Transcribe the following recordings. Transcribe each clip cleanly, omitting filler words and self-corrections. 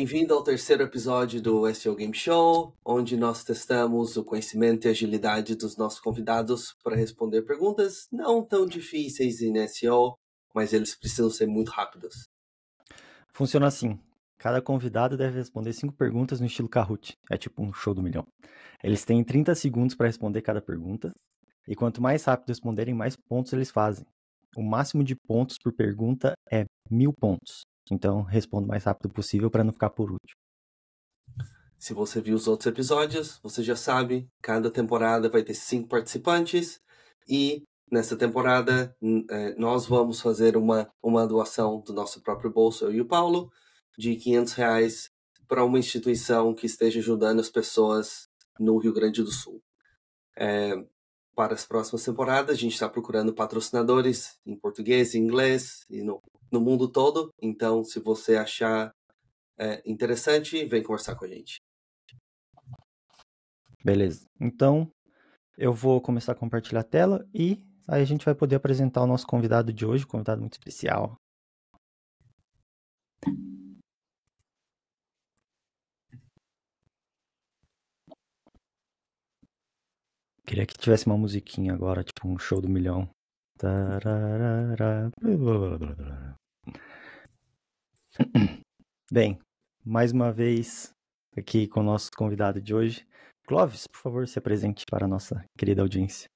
Bem-vindo ao terceiro episódio do SEO Game Show, onde nós testamos o conhecimento e agilidade dos nossos convidados para responder perguntas não tão difíceis em SEO, mas eles precisam ser muito rápidos. Funciona assim. Cada convidado deve responder 5 perguntas no estilo Kahoot. É tipo um show do milhão. Eles têm 30 segundos para responder cada pergunta. E quanto mais rápido responderem, mais pontos eles fazem. O máximo de pontos por pergunta é 1000 pontos. Então, responda o mais rápido possível para não ficar por último. Se você viu os outros episódios, você já sabe, cada temporada vai ter 5 participantes e nessa temporada nós vamos fazer uma doação do nosso próprio bolso, eu e o Paulo, de R$500 para uma instituição que esteja ajudando as pessoas no Rio Grande do Sul. Para as próximas temporadas, a gente está procurando patrocinadores em português, em inglês e no mundo todo. Então, se você achar interessante, vem conversar com a gente. Beleza. Então, eu vou começar a compartilhar a tela e aí a gente vai poder apresentar o nosso convidado de hoje, um convidado muito especial. Queria que tivesse uma musiquinha agora, tipo um show do milhão. Tararara. Bem, mais uma vez aqui com o nosso convidado de hoje. Clóvis, por favor, se apresente para a nossa querida audiência.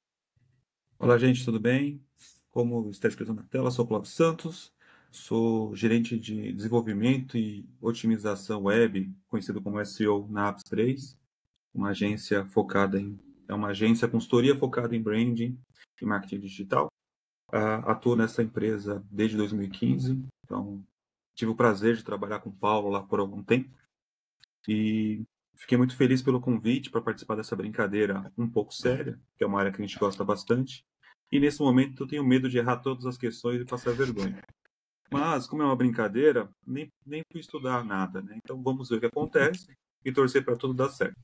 Olá, gente, tudo bem? Como está escrito na tela, sou Clóvis Santos, sou gerente de desenvolvimento e otimização web, conhecido como SEO na Apps3, uma agência consultoria focada em branding e marketing digital. Atuo nessa empresa desde 2015, então tive o prazer de trabalhar com o Paulo lá por algum tempo e fiquei muito feliz pelo convite para participar dessa brincadeira um pouco séria, que é uma área que a gente gosta bastante. E nesse momento eu tenho medo de errar todas as questões e passar vergonha. Mas, como é uma brincadeira, nem fui estudar nada, né? Então vamos ver o que acontece e torcer para tudo dar certo.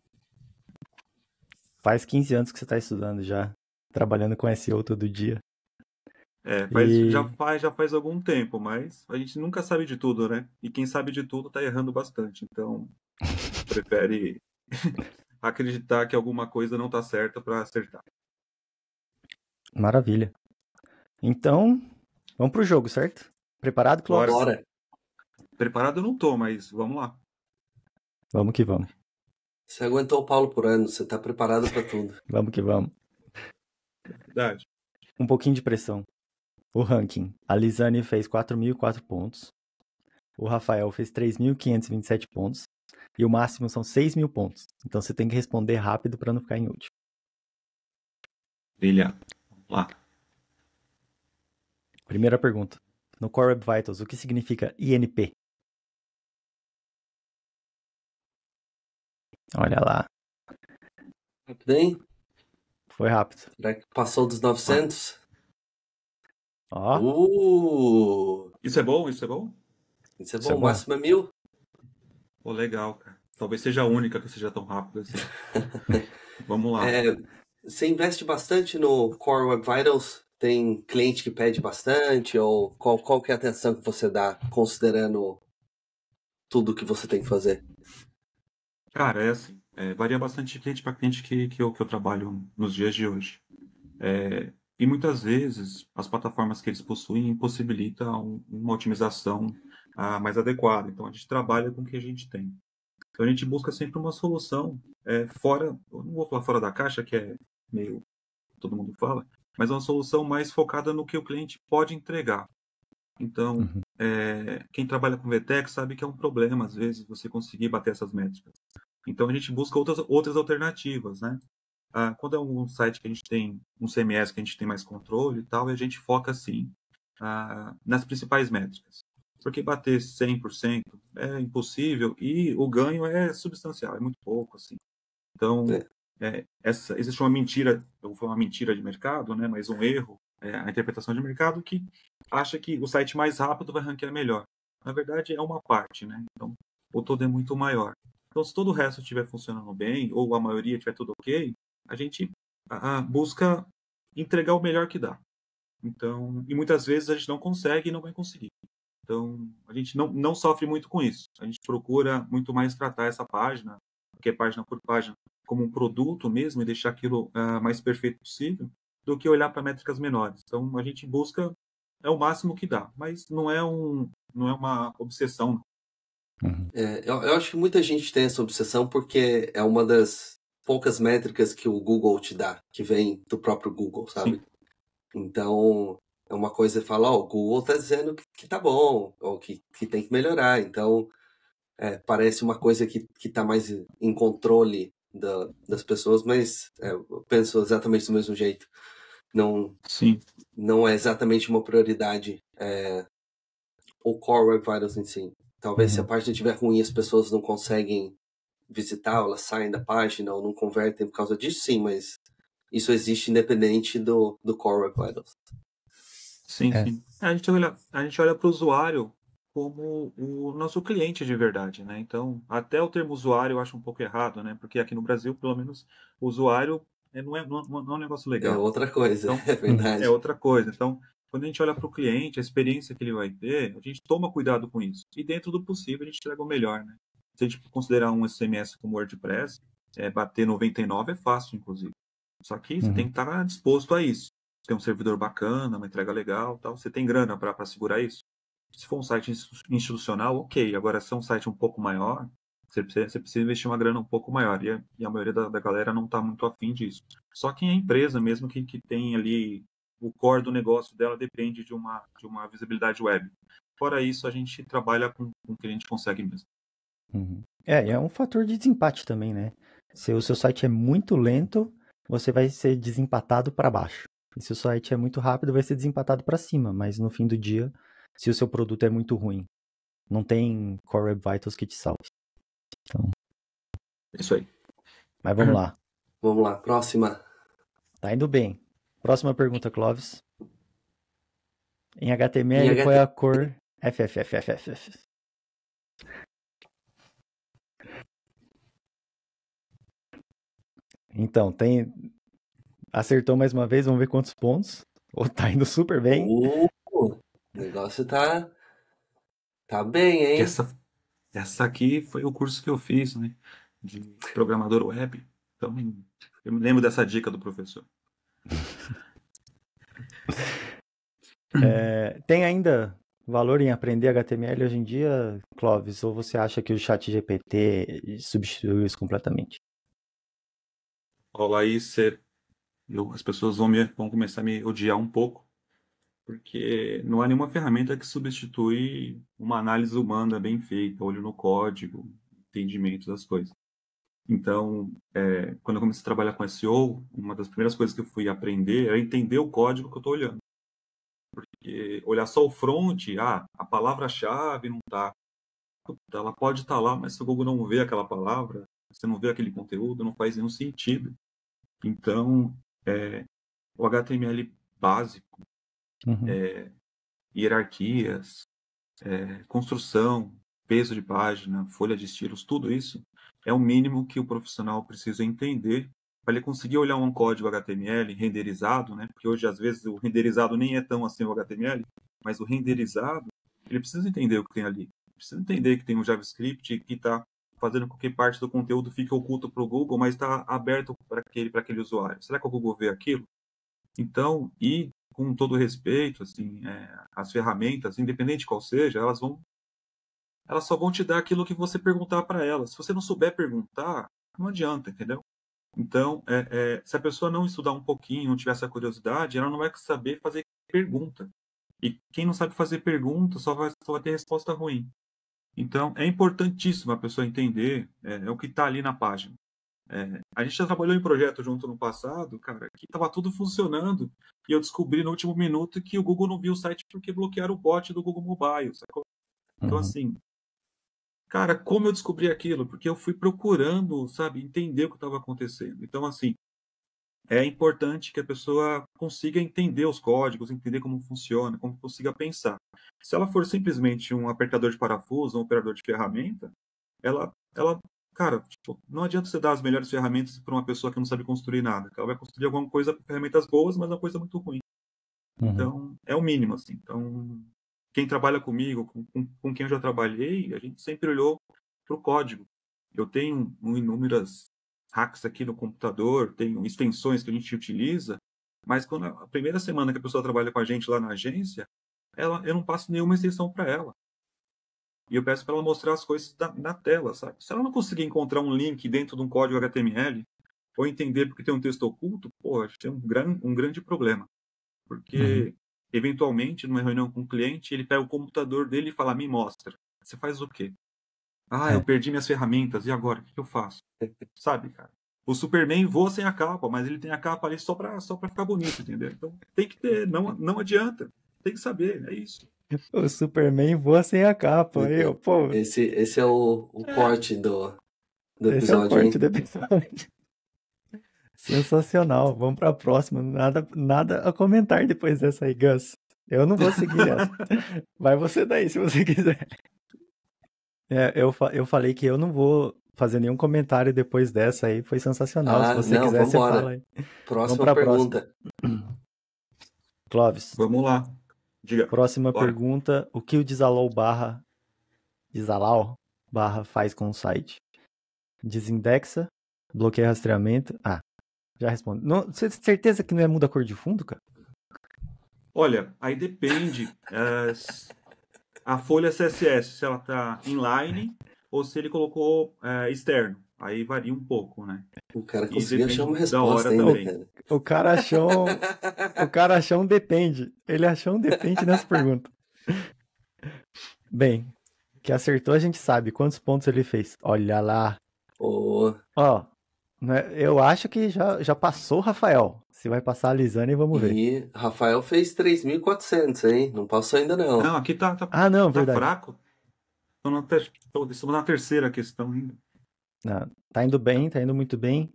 Faz 15 anos que você está estudando já, trabalhando com SEO todo dia. Já faz algum tempo, mas a gente nunca sabe de tudo, né? E quem sabe de tudo está errando bastante. Então, prefere acreditar que alguma coisa não está certa para acertar. Maravilha. Então, vamos pro jogo, certo? Preparado, Clóvis? Bora! Preparado eu não tô, mas vamos lá. Vamos que vamos. Você aguentou o Paulo por ano, você está preparado para tudo. Vamos que vamos. Verdade. Um pouquinho de pressão. O ranking. A Lisane fez 4.004 pontos. O Rafael fez 3.527 pontos. E o máximo são 6.000 pontos. Então você tem que responder rápido para não ficar em último. Brilha. Vamos lá. Primeira pergunta. No Core Web Vitals, o que significa INP? Olha lá. Rápido, hein? Foi rápido. Será que passou dos 900? Ó. Isso é bom? Isso é bom? Isso é Isso bom, é o bom. máximo é 1000. Pô, legal, cara. Talvez seja a única que seja tão rápida assim. Vamos lá. Você investe bastante no Core Web Vitals? Tem cliente que pede bastante? Ou qual que é a atenção que você dá, considerando tudo que você tem que fazer? Cara, é assim. Varia bastante de cliente para cliente que eu trabalho nos dias de hoje. E muitas vezes as plataformas que eles possuem impossibilitam uma otimização mais adequada. Então a gente trabalha com o que a gente tem. Então a gente busca sempre uma solução fora, eu não vou falar fora da caixa, que é meio todo mundo fala, mas uma solução mais focada no que o cliente pode entregar. Então, quem trabalha com VTEX sabe que é um problema, às vezes, você conseguir bater essas métricas. Então, a gente busca outras alternativas, né? Quando é um site que a gente tem, um CMS que a gente tem mais controle e tal, e a gente foca, assim, nas principais métricas. Porque bater 100% é impossível e o ganho é substancial, é muito pouco, assim. Então, existe uma mentira, eu vou falar uma mentira de mercado, né? Mas um erro, a interpretação de mercado que acha que o site mais rápido vai ranquear melhor. Na verdade, é uma parte, né? Então, o todo é muito maior. Então, se todo o resto estiver funcionando bem, ou a maioria estiver tudo ok, a gente busca entregar o melhor que dá. Então, e muitas vezes a gente não consegue e não vai conseguir. Então, a gente não sofre muito com isso. A gente procura muito mais tratar essa página, que é página por página, como um produto mesmo e deixar aquilo mais perfeito possível, do que olhar para métricas menores. Então, a gente busca o máximo que dá, mas não é uma obsessão. Uhum. Eu acho que muita gente tem essa obsessão porque é uma das poucas métricas que o Google te dá, que vem do próprio Google, sabe? Sim. Então, é uma coisa que fala, o Google tá dizendo que tá bom, ou que tem que melhorar. Então, parece uma coisa que tá mais em controle das pessoas, mas eu penso exatamente do mesmo jeito. Sim. Não é exatamente uma prioridade o Core Web Vitals em si. Talvez se a página estiver ruim, as pessoas não conseguem visitar, elas saem da página ou não convertem por causa disso, sim, mas isso existe independente do Core Web Vitals. Sim, sim. A gente olha para o usuário como o nosso cliente de verdade, né? Então, até o termo usuário eu acho um pouco errado, né? Porque aqui no Brasil, pelo menos, o usuário não é um negócio É legal. outra coisa, Então, é verdade. é outra coisa. Então, quando a gente olha para o cliente, a experiência que ele vai ter, a gente toma cuidado com isso. E dentro do possível, a gente entrega o melhor, né? Se a gente considerar um SMS como WordPress, bater 99 é fácil, inclusive. Só que você tem que estar disposto a isso. Ter um servidor bacana, uma entrega legal, tal. Você tem grana para segurar isso? Se for um site institucional, ok. Agora, se é um site um pouco maior, você precisa investir uma grana um pouco maior. E a maioria da galera não está muito afim disso. Só quem é empresa mesmo que tem ali o core do negócio dela depende de uma visibilidade web. Fora isso, a gente trabalha com o que a gente consegue mesmo. É um fator de desempate também, né? Se o seu site é muito lento, você vai ser desempatado para baixo. E se o site é muito rápido, vai ser desempatado para cima. Mas no fim do dia, se o seu produto é muito ruim, não tem Core Web Vitals que te salve. Então, Isso aí. mas vamos lá. Vamos lá, próxima. Tá indo bem. Próxima pergunta, Clóvis. Em HTML, Em qual é a cor FFFFF? Então, acertou mais uma vez, vamos ver quantos pontos. Ou tá indo super bem. O negócio tá bem, Que hein? essa aqui foi o curso que eu fiz, né? De programador web. Então, eu me lembro dessa dica do professor. Tem ainda valor em aprender HTML hoje em dia, Clóvis? Ou você acha que o ChatGPT substituiu isso completamente? Olha aí, as pessoas vão começar a me odiar um pouco, porque não há nenhuma ferramenta que substitui uma análise humana bem feita, olho no código, entendimento das coisas. Então, quando eu comecei a trabalhar com SEO, uma das primeiras coisas que eu fui aprender era entender o código que eu estou olhando. Porque olhar só o front, a palavra-chave não está. Ela pode estar lá, mas se o Google não vê aquela palavra, você não vê aquele conteúdo, não faz nenhum sentido. Então, o HTML básico, hierarquias, construção, peso de página, folha de estilos, tudo isso é o mínimo que o profissional precisa entender para ele conseguir olhar um código HTML renderizado, né? Porque hoje às vezes o renderizado nem é tão assim o HTML, mas o renderizado, ele precisa entender o que tem ali. Precisa entender que tem um JavaScript que está fazendo com que parte do conteúdo fique oculto para o Google, mas está aberto para aquele usuário. Será que o Google vê aquilo? Então, e com todo respeito, assim, as ferramentas, independente de qual seja, elas só vão te dar aquilo que você perguntar para elas. Se você não souber perguntar, não adianta, entendeu? Então, se a pessoa não estudar um pouquinho, não tiver essa curiosidade, ela não vai saber fazer pergunta. E quem não sabe fazer pergunta só vai ter resposta ruim. Então, é importantíssimo a pessoa entender o que está ali na página. A gente já trabalhou em projeto junto no passado, cara, que estava tudo funcionando. E eu descobri no último minuto que o Google não viu o site porque bloquearam o bot do Google Mobile, sacou? Então, assim, cara, como eu descobri aquilo? Porque eu fui procurando, sabe, entender o que estava acontecendo. Então, assim, é importante que a pessoa consiga entender os códigos, entender como funciona, como consiga pensar. Se ela for simplesmente um apertador de parafuso, um operador de ferramenta, ela, cara, tipo, não adianta você dar as melhores ferramentas para uma pessoa que não sabe construir nada. Ela vai construir alguma coisa com ferramentas boas, mas é uma coisa muito ruim. Então, é o mínimo, assim. Então, quem trabalha comigo, com quem eu já trabalhei, a gente sempre olhou para o código. Eu tenho inúmeras hacks aqui no computador, tenho extensões que a gente utiliza, mas quando a primeira semana que a pessoa trabalha com a gente lá na agência, eu não passo nenhuma extensão para ela. E eu peço para ela mostrar as coisas na tela, sabe? Se ela não conseguir encontrar um link dentro de um código HTML, ou entender porque tem um texto oculto, pô, a gente tem um grande problema. Porque, eventualmente, numa reunião com o cliente, ele pega o computador dele e fala, me mostra. Você faz o quê? Ah, eu perdi minhas ferramentas, e agora? O que eu faço? Sabe, cara? O Superman voa sem a capa, mas ele tem a capa ali só pra ficar bonito, entendeu? Então, tem que ter, não adianta. Tem que saber, é isso. O Superman voa sem a capa. Pô, Esse é o corte do esse é o episódio, corte hein? do episódio. Sensacional. Vamos pra próxima. Nada a comentar depois dessa aí, Gus. Eu não vou seguir essa. Vai você daí, se você quiser. Eu falei que eu não vou fazer nenhum comentário depois dessa aí. Foi sensacional. Se você quiser, você fala aí. Vamos Próxima pra pergunta. Clóvis. Vamos lá. Diga. Próxima Bora. pergunta. O que o Disallow barra faz com o site? Desindexa? Bloqueia rastreamento? Já respondi. Não, você tem certeza que não é muda a cor de fundo, cara? Olha, aí depende. A folha CSS, se ela está inline ou se ele colocou externo. Aí varia um pouco, né? O cara E conseguiu depende achar uma da resposta hora ainda, também. cara. O cara achou um depende. Ele achou um depende nessa pergunta. Bem, que acertou a gente sabe quantos pontos ele fez. Olha lá. Ô, Ó, né, eu acho que já passou o Rafael. Se vai passar a Lisane, vamos ver. e Rafael fez 3.400, hein? Não passou ainda, não. Não, aqui tá Não, verdade. fraco. Estamos na terceira questão ainda. Não, tá indo bem, tá indo muito bem.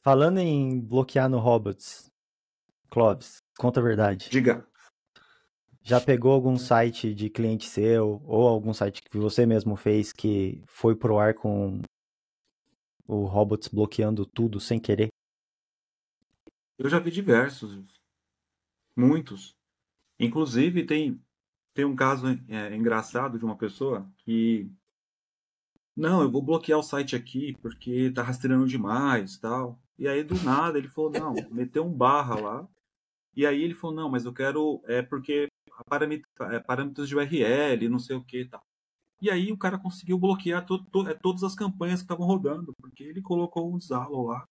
Falando em bloquear no Robots, Clóvis, conta a verdade. Diga. Já pegou algum site de cliente seu ou algum site que você mesmo fez que foi pro ar com o Robots bloqueando tudo sem querer? Eu já vi diversos. Muitos. Inclusive, tem um caso engraçado de uma pessoa que... Não, eu vou bloquear o site aqui porque tá rastreando demais, tal. E aí, do nada, ele falou, não, meteu um barra lá. E aí ele falou, não, mas eu quero... porque parâmetros de URL, não sei o que e tal. E aí o cara conseguiu bloquear todas as campanhas que estavam rodando, porque ele colocou um Zalo lá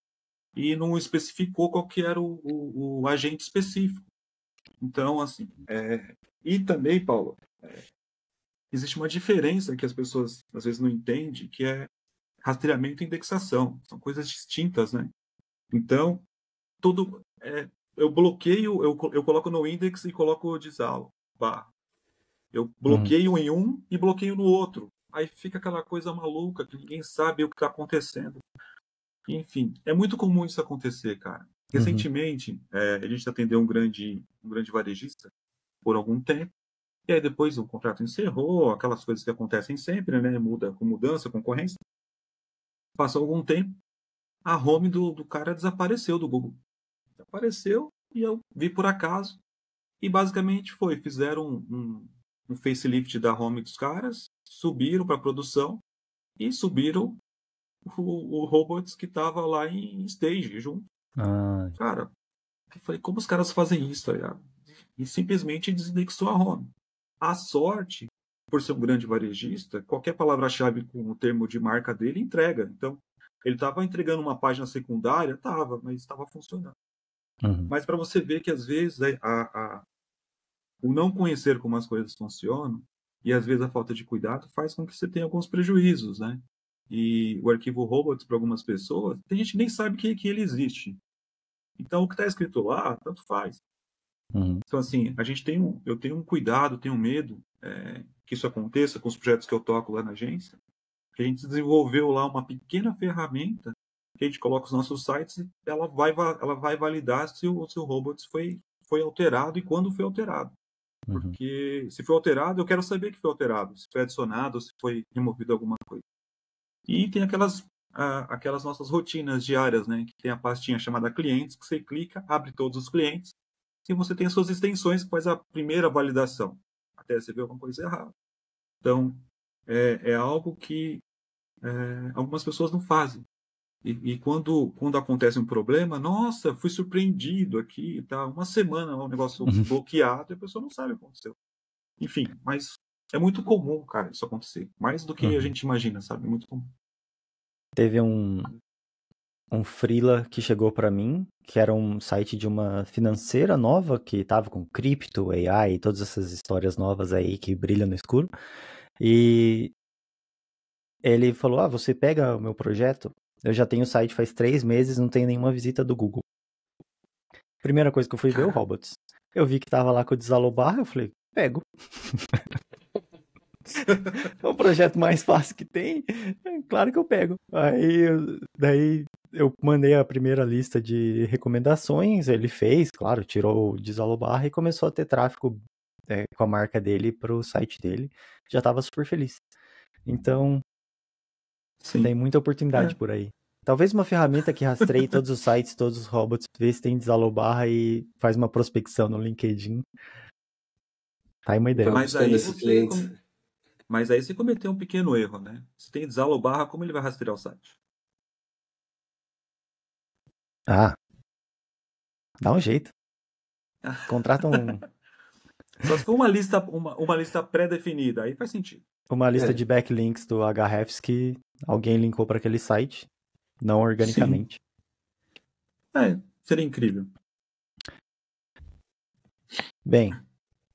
e não especificou qual que era o agente específico. Então, assim... E também, Paulo, existe uma diferença que as pessoas às vezes não entendem, que é rastreamento e indexação. São coisas distintas, né? Então, eu bloqueio, eu coloco no index e coloco o Disal, barra. Eu bloqueio em um e bloqueio no outro. Aí fica aquela coisa maluca que ninguém sabe o que está acontecendo. Enfim, é muito comum isso acontecer, cara. Recentemente, a gente atendeu um grande varejista por algum tempo. E aí depois o contrato encerrou, aquelas coisas que acontecem sempre, né? Mudança, concorrência. Passou algum tempo, a home do cara desapareceu do Google. Desapareceu e eu vi por acaso. E basicamente fizeram um facelift da home dos caras, subiram para produção e subiram o robots que estava lá em stage junto. Cara, eu falei, como os caras fazem isso, tá ligado? E simplesmente desindexou a home. A sorte, por ser um grande varejista, qualquer palavra-chave com o termo de marca dele entrega. Então, ele estava entregando uma página secundária? Estava, mas estava funcionando. Mas para você ver que, às vezes, o não conhecer como as coisas funcionam e, às vezes, a falta de cuidado faz com que você tenha alguns prejuízos, né? E o arquivo robots, para algumas pessoas, tem gente que nem sabe que ele existe. Então, o que está escrito lá, tanto faz. Então, assim, eu tenho um cuidado, tenho um medo que isso aconteça com os projetos que eu toco lá na agência, que a gente desenvolveu lá uma pequena ferramenta que a gente coloca os nossos sites e ela vai validar se o robots foi alterado e quando foi alterado. Porque se foi alterado, eu quero saber que foi alterado, se foi adicionado, se foi removido alguma coisa. E tem aquelas nossas rotinas diárias, né? Que tem a pastinha chamada clientes, que você clica, abre todos os clientes, e você tem as suas extensões que faz a primeira validação. até você ver alguma coisa errada. Então, é algo que algumas pessoas não fazem. E quando acontece um problema, nossa, fui surpreendido aqui, tá uma semana o negócio bloqueado e a pessoa não sabe o que aconteceu. Enfim, mas é muito comum, cara, isso acontecer. Mais do que a gente imagina, sabe? É muito comum. Teve um freela que chegou pra mim, que era um site de uma financeira nova, que tava com cripto, AI e todas essas histórias novas aí que brilham no escuro. E ele falou, você pega o meu projeto, eu já tenho o site faz 3 meses, não tem nenhuma visita do Google. Primeira coisa que eu fui ver, o Robots. Eu vi que tava lá com o Desalobar, eu falei, pego. É o projeto mais fácil que tem, claro que eu pego. Daí eu mandei a primeira lista de recomendações, ele fez, claro, tirou o Desalobar e começou a ter tráfego com a marca dele pro site dele. Já tava super feliz. Então, Sim. tem muita oportunidade por aí. Talvez uma ferramenta que rastreie todos os sites, todos os robots, vê se tem Desalobar e faz uma prospecção no LinkedIn. Tá aí uma ideia. Mas aí você cometeu um pequeno erro, né? Se tem Desalobar, como ele vai rastrear o site? Dá um jeito. Contrata Só se for uma lista pré-definida, aí faz sentido. Uma lista de backlinks do Ahrefs que alguém linkou para aquele site, não organicamente. Seria incrível. Bem,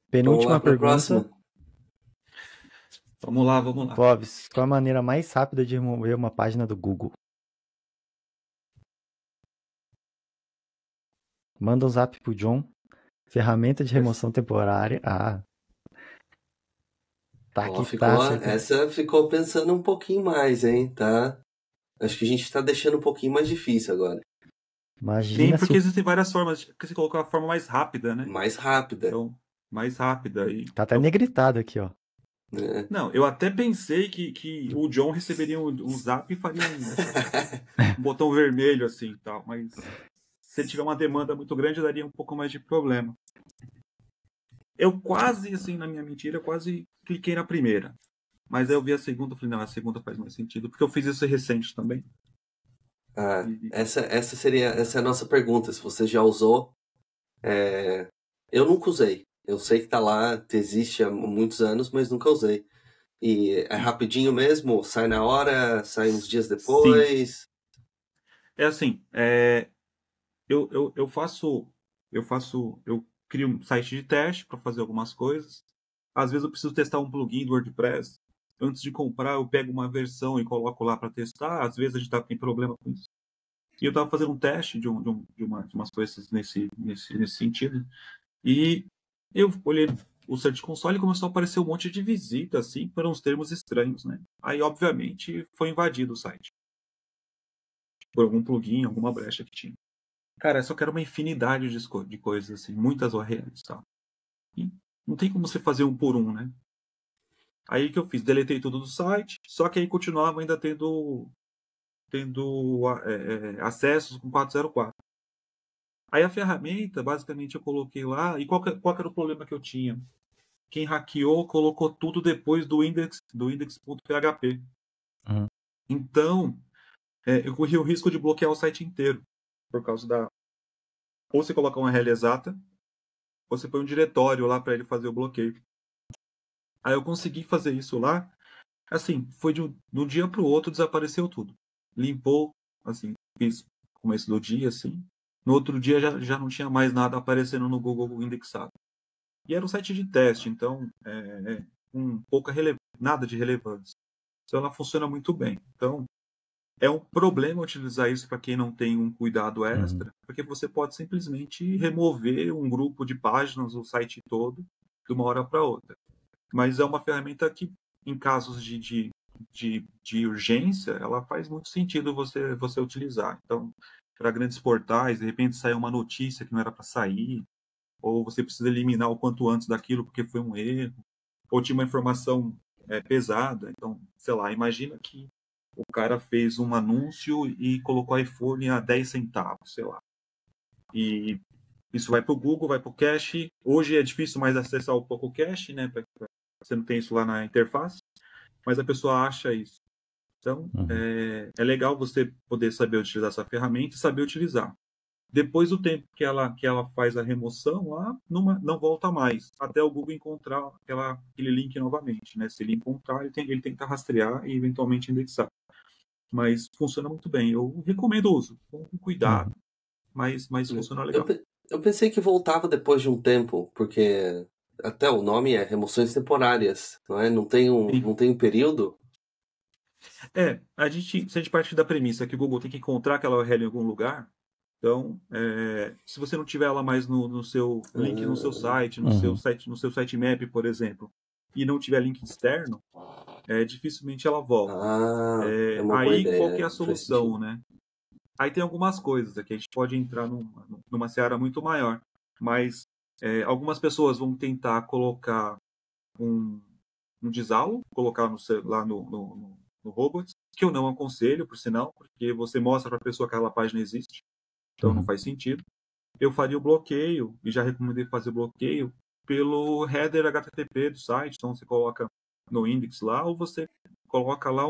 penúltima pergunta. Vamos lá. Clóvis, qual a maneira mais rápida de remover uma página do Google? Manda um zap pro John. Ferramenta de remoção temporária. Tá aqui, essa ficou pensando um pouquinho mais, hein, tá? Acho que a gente tá deixando um pouquinho mais difícil agora. Imagina. Sim, porque existem várias formas, porque você colocou a forma mais rápida, né? Mais rápida. Então, mais rápida. Tá até negritado aqui, ó. Não, eu até pensei que o John receberia um zap e faria um botão vermelho assim, tal, mas se ele tiver uma demanda muito grande, daria um pouco mais de problema. Eu quase, assim, na minha mentira, quase cliquei na primeira. Mas aí eu vi a segunda e falei, não, a segunda faz mais sentido, porque eu fiz isso recente também. Essa é a nossa pergunta, se você já usou. Eu nunca usei. Eu sei que tá lá, existe há muitos anos, mas nunca usei. E é rapidinho mesmo? Sai na hora? Sai uns dias depois? Sim. É assim, eu crio um site de teste para fazer algumas coisas. Às vezes eu preciso testar um plugin do WordPress. Antes de comprar, eu pego uma versão e coloco lá para testar. Às vezes a gente tem problema com isso. E eu estava fazendo um teste de umas coisas nesse sentido. E eu olhei o Search Console e começou a aparecer um monte de visita, assim, para uns termos estranhos, né? Aí, obviamente, foi invadido o site. Por algum plugin, alguma brecha que tinha. Cara, eu só quero uma infinidade de coisas, assim, muitas URLs e tal. E não tem como você fazer um por um, né? Aí que eu fiz? Deletei tudo do site, só que aí continuava ainda tendo acessos com 404. Aí a ferramenta, basicamente, eu coloquei lá, e qual era o problema que eu tinha? Quem hackeou colocou tudo depois do index.php. Então, eu corri o risco de bloquear o site inteiro, por causa da... Ou você coloca uma URL exata, ou você põe um diretório lá para ele fazer o bloqueio. Aí eu consegui fazer isso lá, assim, foi de um dia para o outro, desapareceu tudo. Limpou, assim, fiz no começo do dia, assim. No outro dia já não tinha mais nada aparecendo no Google indexado. E era um site de teste, então com nada de relevância. Então ela funciona muito bem. Então é um problema utilizar isso para quem não tem um cuidado extra, porque você pode simplesmente remover um grupo de páginas, o site todo, de uma hora para outra. Mas é uma ferramenta que, em casos de urgência, ela faz muito sentido você utilizar. Então, para grandes portais, de repente sai uma notícia que não era para sair, ou você precisa eliminar o quanto antes daquilo porque foi um erro, ou tinha uma informação pesada. Então, sei lá, imagina que o cara fez um anúncio e colocou iPhone a 10 centavos, sei lá. E Isso vai para o Google, vai para o cache. Hoje é difícil mais acessar o Poco Cache, né? Você não tem isso lá na interface, mas a pessoa acha isso. Então, é legal você poder saber utilizar essa ferramenta e saber utilizar. Depois do tempo que ela faz a remoção, lá não volta mais, até o Google encontrar aquele link novamente. Né? Se ele encontrar, ele tem que rastrear e eventualmente indexar. Mas funciona muito bem. Eu recomendo o uso, com cuidado, mas funciona legal. Eu pensei que voltava depois de um tempo, porque até o nome é remoções temporárias, não é? Não tem um período? Se a gente partir da premissa que o Google tem que encontrar aquela URL em algum lugar, então, se você não tiver ela mais no seu link no seu site, no seu sitemap, por exemplo, e não tiver link externo, dificilmente ela volta. É uma boa ideia. Qual que é a solução, né? Aí tem algumas coisas aqui, a gente pode entrar numa seara muito maior, mas algumas pessoas vão tentar colocar um desalo, colocar lá no Robots, que eu não aconselho, por sinal, porque você mostra para a pessoa que aquela página existe, então não faz sentido. Eu faria o bloqueio, e já recomendei fazer o bloqueio, pelo header HTTP do site, então você coloca no index lá, ou você coloca lá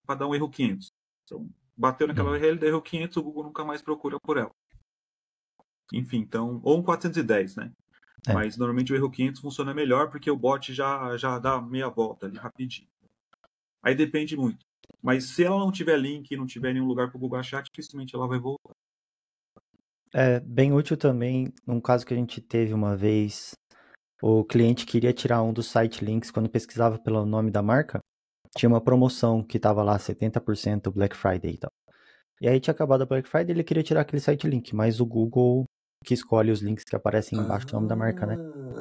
para dar um erro 500. Então, bateu naquela URL, deu erro 500, o Google nunca mais procura por ela. Enfim, então, ou um 410, né? Mas normalmente o erro 500 funciona melhor porque o bot já dá meia volta ali rapidinho. Aí depende muito. Mas se ela não tiver link e não tiver nenhum lugar para o Google achar, dificilmente ela vai voltar. É bem útil também, num caso que a gente teve uma vez, o cliente queria tirar um dos site links quando pesquisava pelo nome da marca, tinha uma promoção que estava lá 70% Black Friday e tal. E aí tinha acabado a Black Friday, ele queria tirar aquele site link, mas o Google que escolhe os links que aparecem embaixo do nome da marca, né?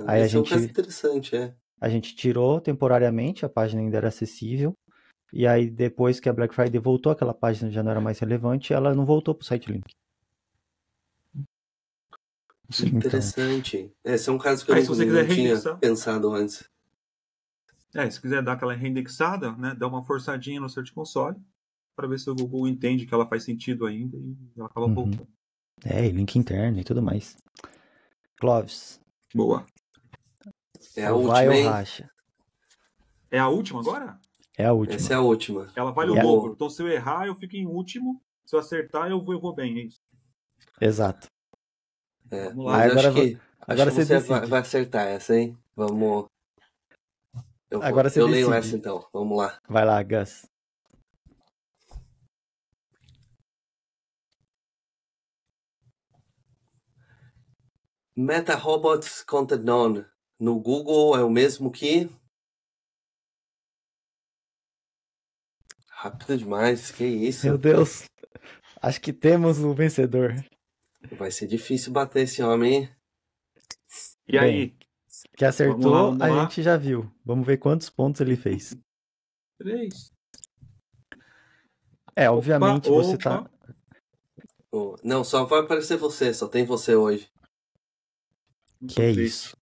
Aí Esse é um caso interessante, A gente tirou temporariamente, a página ainda era acessível, e aí depois que a Black Friday voltou, aquela página já não era mais relevante, ela não voltou pro site link. Sim, interessante. Então, esse é um caso que eu não tinha pensado antes. Se quiser dar aquela reindexada, né, dá uma forçadinha no Search Console para ver se o Google entende que ela faz sentido ainda e ela acaba voltando. E link interno e tudo mais. Clóvis. Boa. É a última, hein? Racha? É a última agora? É a última. Essa é a última. Ela vale o dobro. Então, se eu errar, eu fico em último. Se eu acertar, eu vou bem, é isso? Exato. Vamos lá. Mas agora acho que você vai acertar essa, hein? Vamos. Eu leio essa então. Vamos lá. Vai lá, Gus. Meta Robots Content None no Google é o mesmo que... Rápido demais, que isso? Meu Deus. Acho que temos o vencedor. Vai ser difícil bater esse homem, hein? E aí? Que acertou, a gente já viu. Vamos ver quantos pontos ele fez. 3. Obviamente você tá... Não, só vai aparecer você, só tem você hoje. Que é isso?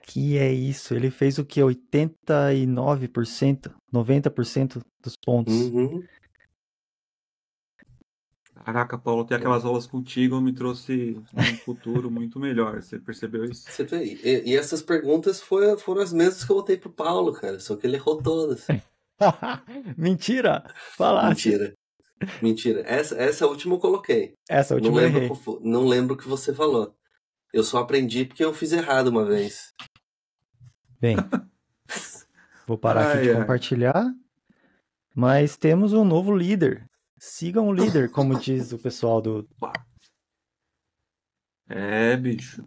Que é isso? Ele fez o que? 89%? 90% dos pontos. Caraca, Paulo, ter aquelas aulas contigo me trouxe um futuro muito melhor. Você percebeu isso? Você vê, e essas perguntas foram as mesmas que eu botei pro Paulo, cara. Só que ele errou todas. Mentira! Falasse. Mentira. Essa última eu coloquei. Essa última eu errei. Não lembro o que você falou. Eu só aprendi porque eu fiz errado uma vez. Bem, vou parar aqui de compartilhar. Mas temos um novo líder. Sigam o líder, como diz o pessoal do... Bicho.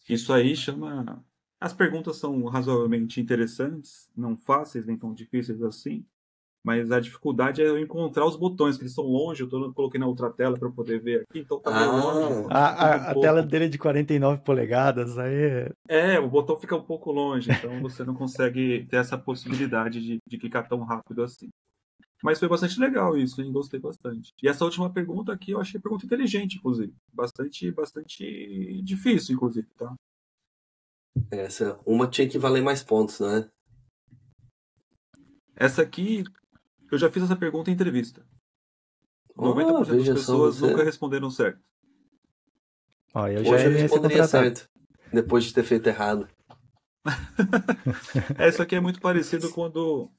Isso aí chama... As perguntas são razoavelmente interessantes, não fáceis, nem tão difíceis assim. Mas a dificuldade é eu encontrar os botões, que eles são longe. Eu coloquei na outra tela para poder ver aqui, então tá meio longe. A tela dele é de 49 polegadas, aí... o botão fica um pouco longe, então você não consegue ter essa possibilidade de clicar tão rápido assim. Mas foi bastante legal isso, hein? Gostei bastante. E essa última pergunta aqui eu achei a pergunta inteligente, inclusive. Bastante difícil, inclusive, tá? Uma tinha que valer mais pontos, né? Essa aqui, eu já fiz essa pergunta em entrevista. Oh, 90% das veja só pessoas nunca você. responderam certo. Ó, eu Hoje já eu ia ser responderia contratado. certo, depois de ter feito errado. Isso aqui é muito parecido quando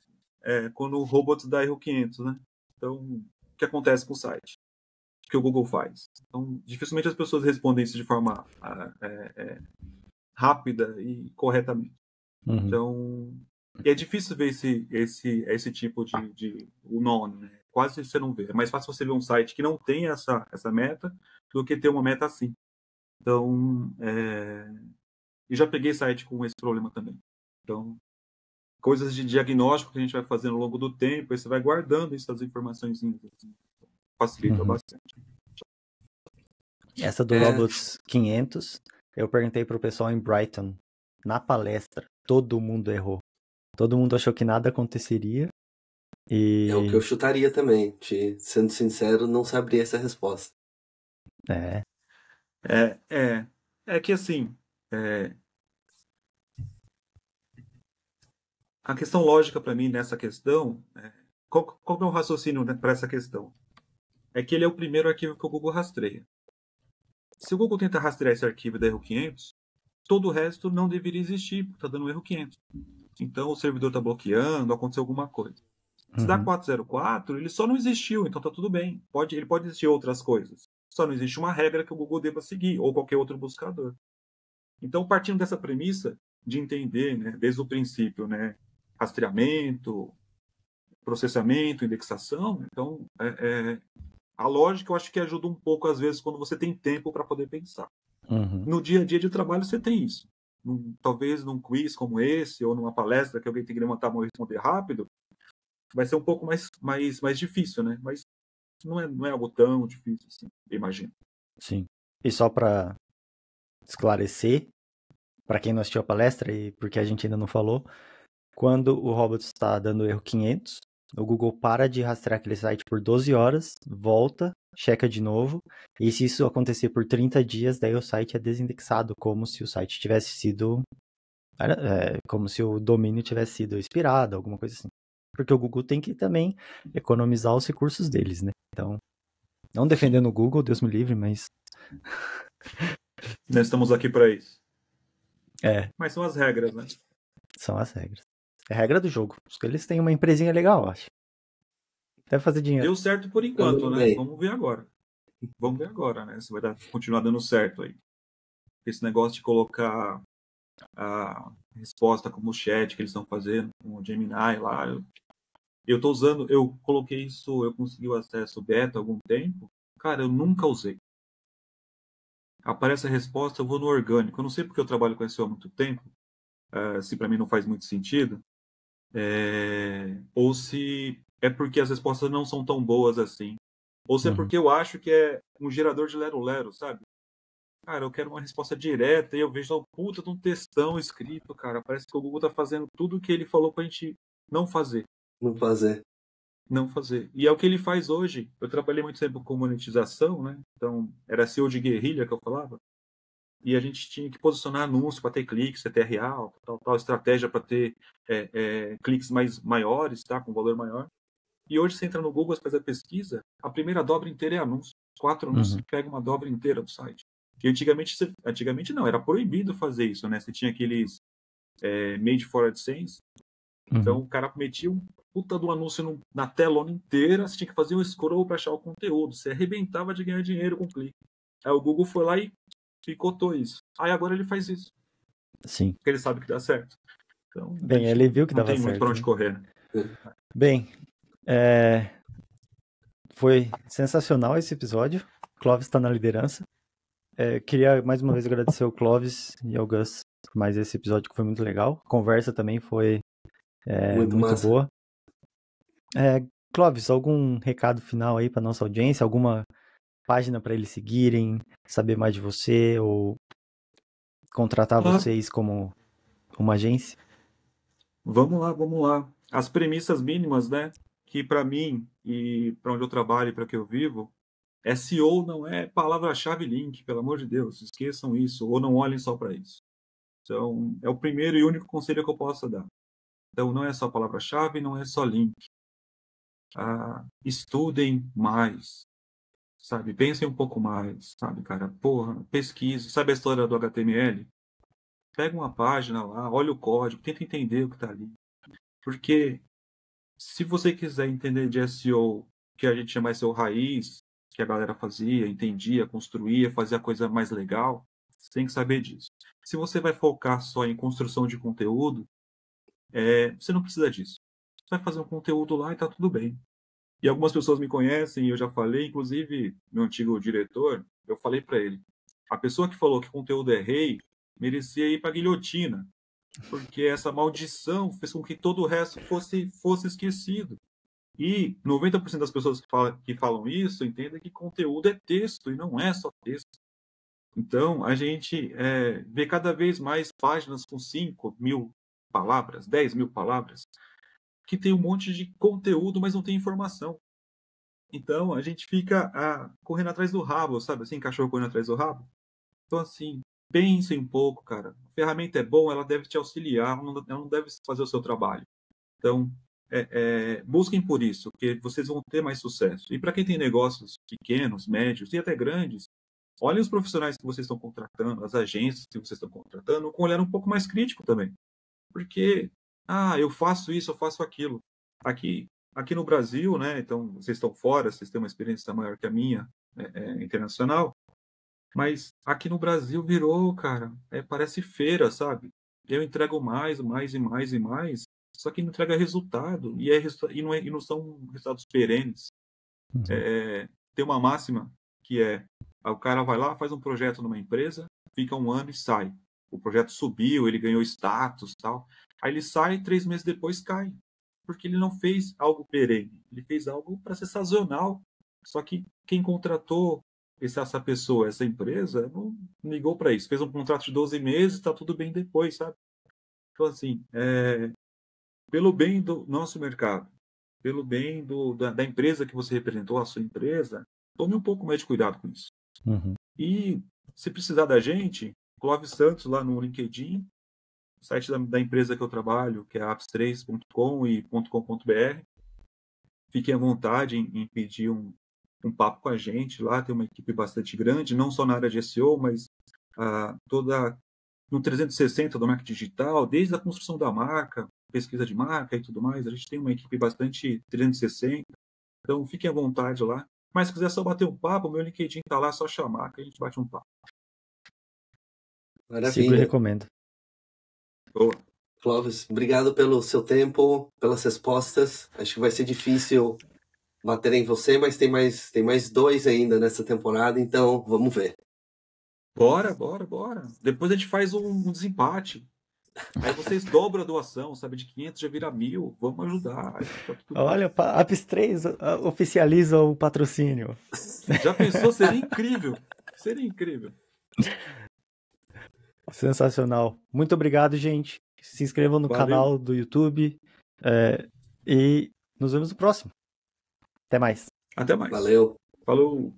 o robot dá erro 500, né? Então, o que acontece com o site? O que o Google faz? Então, dificilmente as pessoas respondem isso de forma rápida e corretamente. Uhum. Então, e é difícil ver esse tipo o nome, né? Quase você não vê. É mais fácil você ver um site que não tem essa meta do que ter uma meta assim. Então, e já peguei site com esse problema também. Então, coisas de diagnóstico que a gente vai fazendo ao longo do tempo, aí você vai guardando essas informações, assim, facilita Uhum. bastante. Essa do É. Robots 500, eu perguntei pro pessoal em Brighton, na palestra, todo mundo errou. Todo mundo achou que nada aconteceria É o que eu e... chutaria também. Sendo sincero, não saberia essa resposta. É, É que assim, é, a questão lógica para mim nessa questão, qual é o raciocínio, né, para essa questão? É que ele é o primeiro arquivo que o Google rastreia. Se o Google tenta rastrear esse arquivo da erro 500, todo o resto não deveria existir, porque está dando erro 500. Então o servidor está bloqueando, aconteceu alguma coisa. Se dá uhum, 404, ele só não existiu, então está tudo bem. Ele pode existir outras coisas. Só não existe uma regra que o Google deva seguir, ou qualquer outro buscador. Então, partindo dessa premissa de entender, né, desde o princípio, né, rastreamento, processamento, indexação, então, a lógica eu acho que ajuda um pouco, às vezes, quando você tem tempo para poder pensar. uhum. No dia a dia de trabalho, você tem isso. Talvez num quiz como esse, ou numa palestra que alguém tem que levantar a mão e responder rápido, vai ser um pouco mais difícil, né? Mas não é algo tão difícil assim, eu imagino. Sim. E só para esclarecer, para quem não assistiu a palestra e porque a gente ainda não falou, quando o robot está dando erro 500, o Google para de rastrear aquele site por 12 horas, volta, checa de novo, e se isso acontecer por 30 dias, daí o site é desindexado, como se o site tivesse sido... como se o domínio tivesse sido expirado, alguma coisa assim. Porque o Google tem que também economizar os recursos deles, né? Então, não defendendo o Google, Deus me livre, mas Nós estamos aqui para isso. é, Mas são as regras, né? são as regras. É a regra do jogo. Eles têm uma empresinha legal, eu acho. Deve fazer dinheiro. Deu certo por enquanto, Andando né? bem. Vamos ver agora. Vamos ver agora, né? Se vai continuar dando certo aí. Esse negócio de colocar a resposta como chat que eles estão fazendo com o Gemini lá. Eu tô usando, eu coloquei isso, eu consegui o acesso beta há algum tempo. Cara, eu nunca usei. Aparece a resposta, eu vou no orgânico. Eu não sei porque eu trabalho com SEO há muito tempo, se para mim não faz muito sentido, ou se é porque as respostas não são tão boas assim, ou se é Uhum. porque eu acho que é um gerador de lero-lero, sabe? Cara, eu quero uma resposta direta e eu vejo um puta de um textão escrito, cara. Parece que o Google tá fazendo tudo o que ele falou pra gente não fazer. Não fazer. Não fazer. E é o que ele faz hoje. Eu trabalhei muito tempo com monetização, né? Então, era SEO de guerrilha que eu falava. E a gente tinha que posicionar anúncio para ter cliques, CTRA, tal, estratégia para ter cliques maiores, tá? Com valor maior. E hoje você entra no Google, faz a pesquisa, a primeira dobra inteira é anúncio. 4 anúncios, Uhum. você pega uma dobra inteira do site. E antigamente não, era proibido fazer isso, né? Você tinha aqueles made for AdSense. Então Uhum. o cara metia um puta do anúncio na telona inteira, você tinha que fazer um scroll para achar o conteúdo. Você arrebentava de ganhar dinheiro com clique. Aí o Google foi lá e picotou isso. Aí agora ele faz isso, Sim. porque ele sabe que dá certo. Então a Bem, gente ele viu que não dava tem muito para certo, onde né? correr. Né? Bem, foi sensacional esse episódio. Clóvis está na liderança. Queria mais uma vez agradecer ao Clóvis e ao Gus por mais esse episódio que foi muito legal. A conversa também foi Muito muito massa. boa. Clóvis, algum recado final aí para nossa audiência? Alguma página para eles seguirem, saber mais de você ou contratar Ah, vocês como uma agência? vamos lá. As premissas mínimas, né? Que para mim e para onde eu trabalho e para que eu vivo, SEO não é palavra-chave link, pelo amor de Deus, esqueçam isso ou não olhem só para isso. Então, é o primeiro e único conselho que eu posso dar. Então, não é só palavra-chave, não é só link. Estudem mais. sabe? Pensem um pouco mais, sabe, cara? Porra, pesquise. Sabe a história do HTML? Pega uma página lá, olha o código, tenta entender o que tá ali. Porque se você quiser entender de SEO, que a gente chama SEO raiz, que a galera fazia, entendia, construía, fazia a coisa mais legal, você tem que saber disso. Se você vai focar só em construção de conteúdo, você não precisa disso. Você vai fazer um conteúdo lá e tá tudo bem. E algumas pessoas me conhecem, eu já falei, inclusive meu antigo diretor, eu falei para ele, a pessoa que falou que conteúdo é rei, merecia ir para guilhotina, porque essa maldição fez com que todo o resto fosse esquecido. E 90% das pessoas que falam isso entendem que conteúdo é texto e não é só texto. Então, a gente vê cada vez mais páginas com 5.000 palavras, 10.000 palavras, que tem um monte de conteúdo, mas não tem informação. Então, a gente fica correndo atrás do rabo, sabe? Assim, cachorro correndo atrás do rabo. Então, assim, pensem um pouco, cara. A ferramenta é boa, ela deve te auxiliar, ela não deve fazer o seu trabalho. Então, busquem por isso, porque vocês vão ter mais sucesso. E para quem tem negócios pequenos, médios e até grandes, olhem os profissionais que vocês estão contratando, as agências que vocês estão contratando, com um olhar um pouco mais crítico também. Porque, eu faço isso, eu faço aquilo. Aqui no Brasil, né? Então, vocês estão fora, vocês têm uma experiência maior que a minha, internacional. Mas aqui no Brasil virou, cara, parece feira, sabe? Eu entrego mais, mais e mais e mais, só que não entrega resultado. E não são resultados perenes. Uhum. Tem uma máxima que o cara vai lá, faz um projeto numa empresa, fica 1 ano e sai. O projeto subiu, ele ganhou status, tal. Aí ele sai, 3 meses depois cai. Porque ele não fez algo perene. Ele fez algo para ser sazonal. Só que quem contratou essa pessoa, essa empresa, não ligou para isso. Fez um contrato de 12 meses, está tudo bem depois, sabe? Então, assim, pelo bem do nosso mercado, pelo bem da empresa que você representou, a sua empresa, tome um pouco mais de cuidado com isso. Uhum. E se precisar da gente, Clóvis Santos lá no LinkedIn, o site da empresa que eu trabalho, que é apps3.com e .com.br. Fiquem à vontade em pedir um papo com a gente lá, tem uma equipe bastante grande, não só na área de SEO, mas toda no 360 do marketing digital, desde a construção da marca, pesquisa de marca e tudo mais, a gente tem uma equipe bastante 360, então fiquem à vontade lá. Mas se quiser só bater um papo, meu LinkedIn tá lá, é só chamar que a gente bate um papo. Sigo e Maravilha. recomendo. Boa. Clóvis, obrigado pelo seu tempo, pelas respostas. Acho que vai ser difícil bater em você, mas tem mais 2 ainda nessa temporada, então vamos ver. Bora. Depois a gente faz um desempate. Aí vocês dobram a doação, sabe? De 500 já vira 1.000. Vamos ajudar. Aí fica tudo bem. Olha, Apps 3 oficializa o patrocínio. Já pensou? Seria incrível. Seria incrível. Sensacional. Muito obrigado, gente. Se inscrevam no Valeu. canal do YouTube e nos vemos no próximo. Até mais. Até mais. Valeu. Falou.